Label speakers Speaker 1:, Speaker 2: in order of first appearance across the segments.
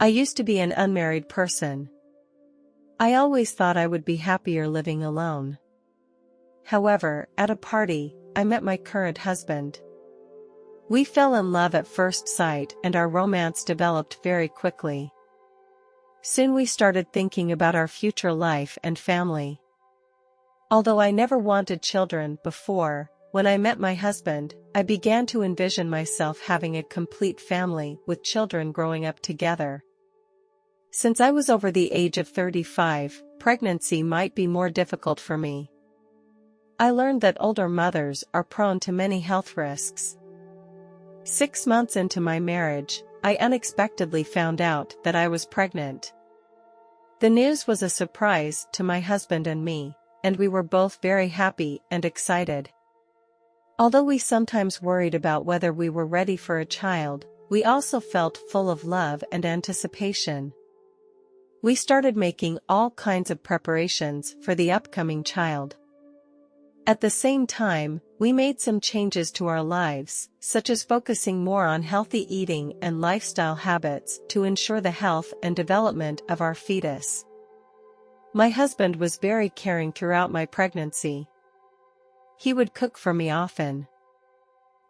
Speaker 1: I used to be an unmarried person. I always thought I would be happier living alone. However, at a party, I met my current husband. We fell in love at first sight and our romance developed very quickly. Soon we started thinking about our future life and family. Although I never wanted children before, when I met my husband, I began to envision myself having a complete family with children growing up together. Since I was over the age of 35, pregnancy might be more difficult for me. I learned that older mothers are prone to many health risks. 6 months into my marriage, I unexpectedly found out that I was pregnant. The news was a surprise to my husband and me, and we were both very happy and excited. Although we sometimes worried about whether we were ready for a child, we also felt full of love and anticipation. We started making all kinds of preparations for the upcoming child. At the same time, we made some changes to our lives, such as focusing more on healthy eating and lifestyle habits to ensure the health and development of our fetus. My husband was very caring throughout my pregnancy. He would cook for me often.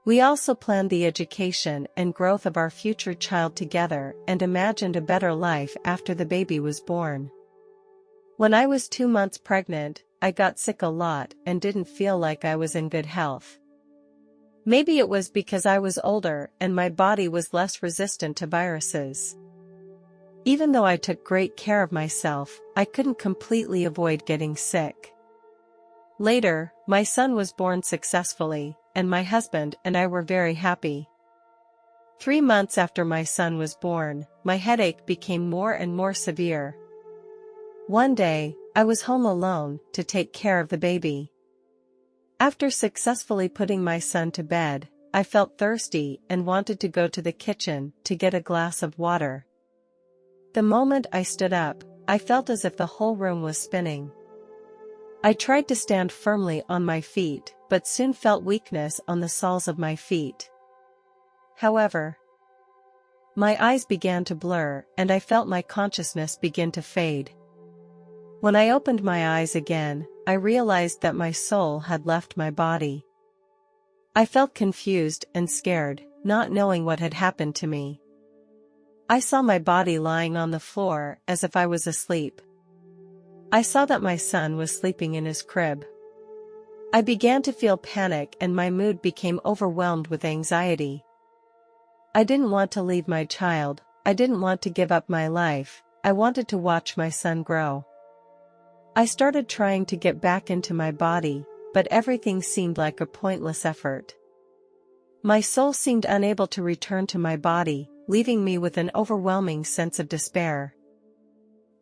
Speaker 1: We also planned the education and growth of our future child together and imagined a better life after the baby was born. When I was 2 months pregnant, I got sick a lot and didn't feel like I was in good health. Maybe it was because I was older and my body was less resistant to viruses. Even though I took great care of myself, I couldn't completely avoid getting sick. Later, my son was born successfully, and my husband and I were very happy. 3 months after my son was born, my headache became more and more severe. One day, I was home alone to take care of the baby. After successfully putting my son to bed, I felt thirsty and wanted to go to the kitchen to get a glass of water. The moment I stood up, I felt as if the whole room was spinning. I tried to stand firmly on my feet, but soon felt weakness on the soles of my feet. However, my eyes began to blur and I felt my consciousness begin to fade. When I opened my eyes again, I realized that my soul had left my body. I felt confused and scared, not knowing what had happened to me. I saw my body lying on the floor as if I was asleep. I saw that my son was sleeping in his crib. I began to feel panic and my mood became overwhelmed with anxiety. I didn't want to leave my child, I didn't want to give up my life, I wanted to watch my son grow. I started trying to get back into my body, but everything seemed like a pointless effort. My soul seemed unable to return to my body, leaving me with an overwhelming sense of despair.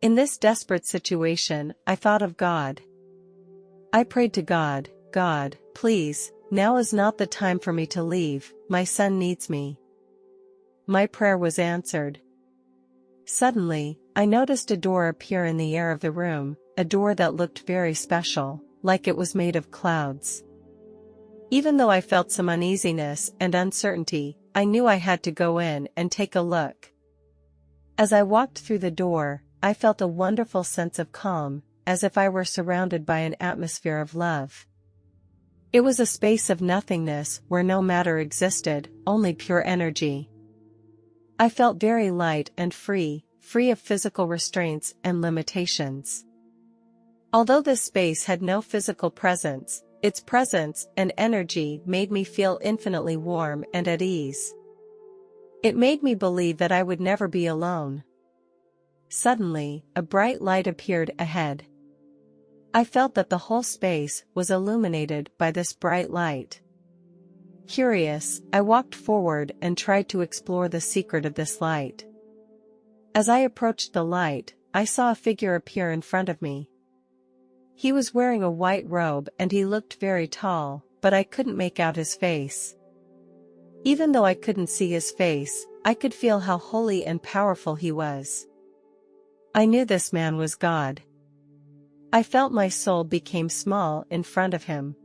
Speaker 1: In this desperate situation, I thought of God. I prayed to God, "God, please, now is not the time for me to leave, my son needs me." My prayer was answered. Suddenly, I noticed a door appear in the air of the room, a door that looked very special, like it was made of clouds. Even though I felt some uneasiness and uncertainty, I knew I had to go in and take a look. As I walked through the door, I felt a wonderful sense of calm, as if I were surrounded by an atmosphere of love. It was a space of nothingness where no matter existed, only pure energy. I felt very light and free of physical restraints and limitations. Although this space had no physical presence, its presence and energy made me feel infinitely warm and at ease. It made me believe that I would never be alone. Suddenly, a bright light appeared ahead. I felt that the whole space was illuminated by this bright light. Curious, I walked forward and tried to explore the secret of this light. As I approached the light, I saw a figure appear in front of me. He was wearing a white robe and he looked very tall, but I couldn't make out his face. Even though I couldn't see his face, I could feel how holy and powerful he was. I knew this man was God. I felt my soul became small in front of him.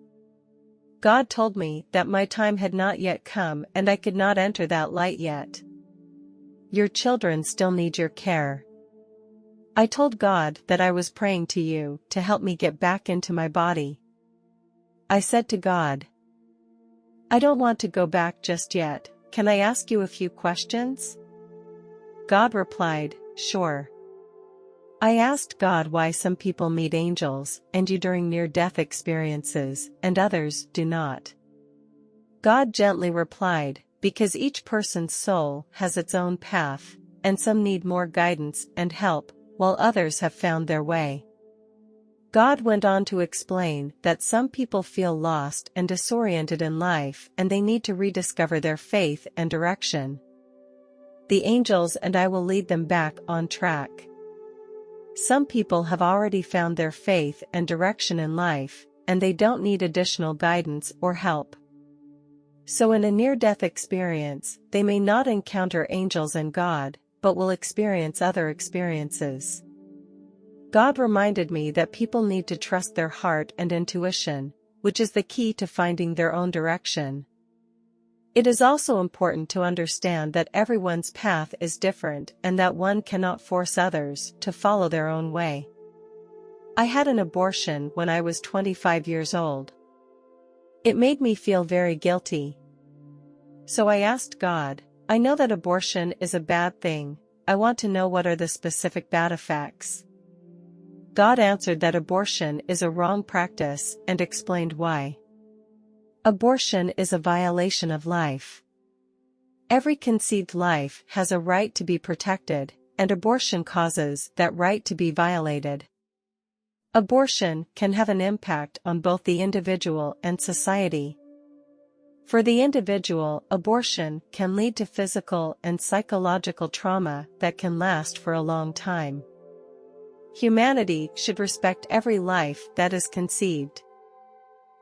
Speaker 1: God told me that my time had not yet come and I could not enter that light yet. your children still need your care. I told God that I was praying to you to help me get back into my body. I said to God, I don't want to go back just yet, can I ask you a few questions? God replied, sure. I asked God why some people meet angels and you during near-death experiences and others do not. God gently replied, because each person's soul has its own path, and some need more guidance and help, while others have found their way. God went on to explain that some people feel lost and disoriented in life and they need to rediscover their faith and direction. The angels and I will lead them back on track. Some people have already found their faith and direction in life, and they don't need additional guidance or help. So in a near-death experience, they may not encounter angels and God, but will experience other experiences. God reminded me that people need to trust their heart and intuition, which is the key to finding their own direction. It is also important to understand that everyone's path is different and that one cannot force others to follow their own way. I had an abortion when I was 25 years old. It made me feel very guilty. So I asked God, I know that abortion is a bad thing, I want to know what are the specific bad effects. God answered that abortion is a wrong practice and explained why. Abortion is a violation of life. Every conceived life has a right to be protected, and abortion causes that right to be violated. Abortion can have an impact on both the individual and society. For the individual, abortion can lead to physical and psychological trauma that can last for a long time. Humanity should respect every life that is conceived.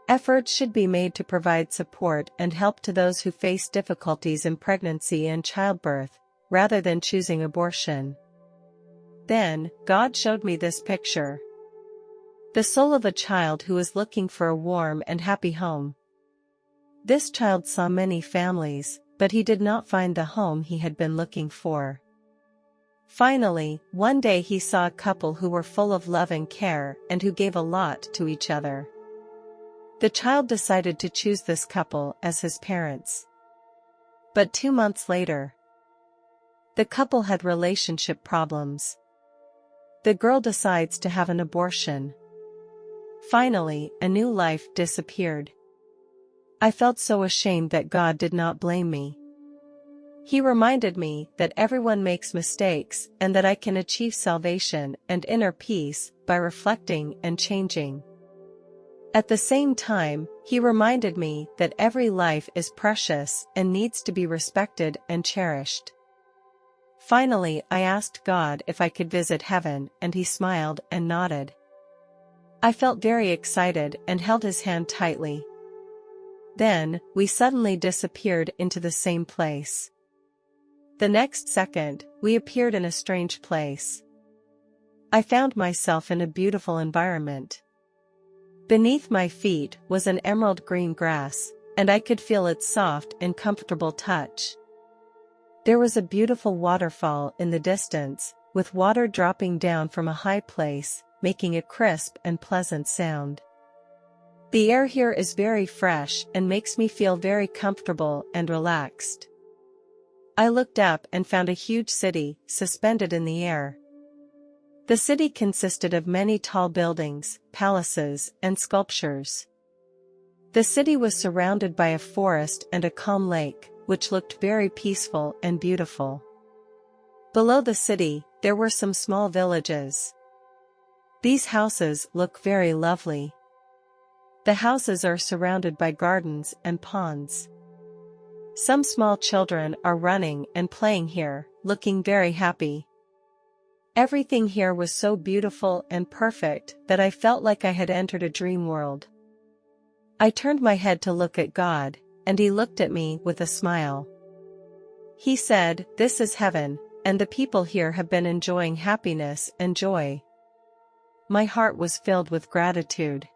Speaker 1: Efforts should be made to provide support and help to those who face difficulties in pregnancy and childbirth, rather than choosing abortion. Then, God showed me this picture. The soul of a child who is looking for a warm and happy home. This child saw many families, but he did not find the home he had been looking for. Finally, one day he saw a couple who were full of love and care and who gave a lot to each other. The child decided to choose this couple as his parents. But 2 months later, the couple had relationship problems. The girl decides to have an abortion. Finally, a new life disappeared. I felt so ashamed that God did not blame me. He reminded me that everyone makes mistakes and that I can achieve salvation and inner peace by reflecting and changing. At the same time, he reminded me that every life is precious and needs to be respected and cherished. Finally, I asked God if I could visit heaven, and he smiled and nodded. I felt very excited and held his hand tightly. Then, we suddenly disappeared into the same place. The next second, we appeared in a strange place. I found myself in a beautiful environment. Beneath my feet was an emerald green grass, and I could feel its soft and comfortable touch. There was a beautiful waterfall in the distance, with water dropping down from a high place, making a crisp and pleasant sound. The air here is very fresh and makes me feel very comfortable and relaxed. I looked up and found a huge city, suspended in the air. The city consisted of many tall buildings, palaces, and sculptures. The city was surrounded by a forest and a calm lake, which looked very peaceful and beautiful. Below the city, there were some small villages. These houses look very lovely. The houses are surrounded by gardens and ponds. Some small children are running and playing here, looking very happy. Everything here was so beautiful and perfect that I felt like I had entered a dream world. I turned my head to look at God, and he looked at me with a smile. He said, "This is heaven, and the people here have been enjoying happiness and joy." My heart was filled with gratitude.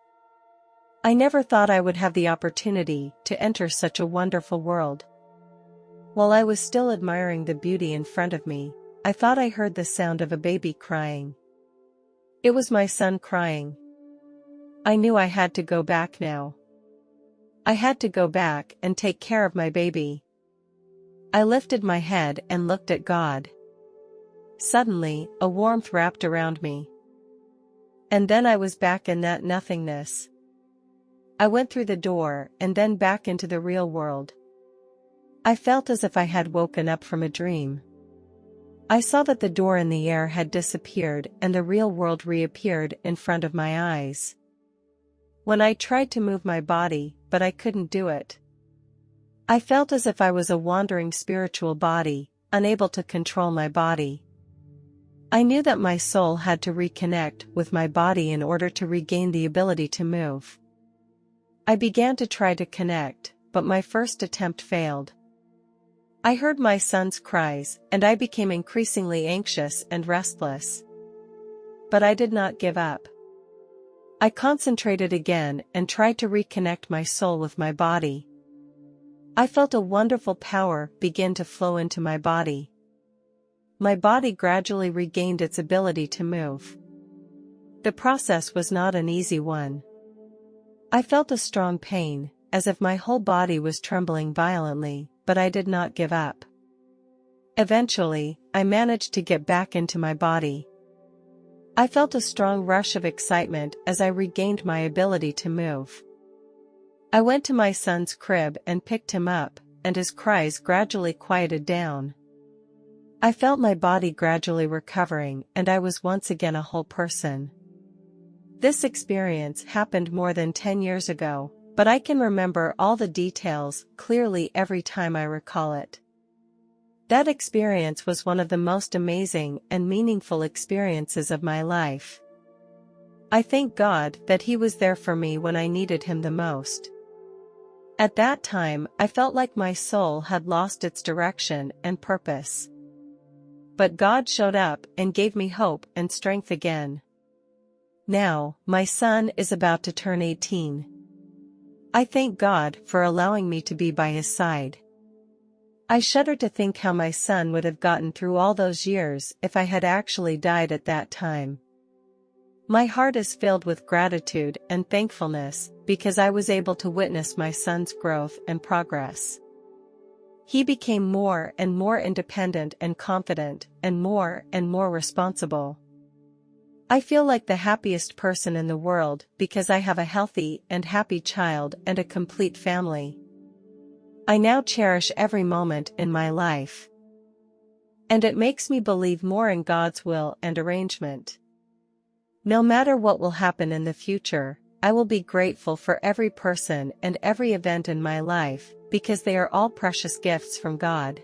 Speaker 1: I never thought I would have the opportunity to enter such a wonderful world. While I was still admiring the beauty in front of me, I thought I heard the sound of a baby crying. It was my son crying. I knew I had to go back now. I had to go back and take care of my baby. I lifted my head and looked at God. Suddenly, a warmth wrapped around me. And then I was back in that nothingness. I went through the door and then back into the real world. I felt as if I had woken up from a dream. I saw that the door in the air had disappeared and the real world reappeared in front of my eyes. When I tried to move my body, but I couldn't do it. I felt as if I was a wandering spiritual body, unable to control my body. I knew that my soul had to reconnect with my body in order to regain the ability to move. I began to try to connect, but my first attempt failed. I heard my son's cries, and I became increasingly anxious and restless. But I did not give up. I concentrated again and tried to reconnect my soul with my body. I felt a wonderful power begin to flow into my body. My body gradually regained its ability to move. The process was not an easy one. I felt a strong pain, as if my whole body was trembling violently, but I did not give up. Eventually, I managed to get back into my body. I felt a strong rush of excitement as I regained my ability to move. I went to my son's crib and picked him up, and his cries gradually quieted down. I felt my body gradually recovering, and I was once again a whole person. This experience happened more than 10 years ago, but I can remember all the details clearly every time I recall it. That experience was one of the most amazing and meaningful experiences of my life. I thank God that He was there for me when I needed Him the most. At that time, I felt like my soul had lost its direction and purpose. But God showed up and gave me hope and strength again. Now, my son is about to turn 18. I thank God for allowing me to be by his side. I shudder to think how my son would have gotten through all those years if I had actually died at that time. My heart is filled with gratitude and thankfulness because I was able to witness my son's growth and progress. He became more and more independent and confident, and more responsible. I feel like the happiest person in the world because I have a healthy and happy child and a complete family. I now cherish every moment in my life. And it makes me believe more in God's will and arrangement. No matter what will happen in the future, I will be grateful for every person and every event in my life, because they are all precious gifts from God.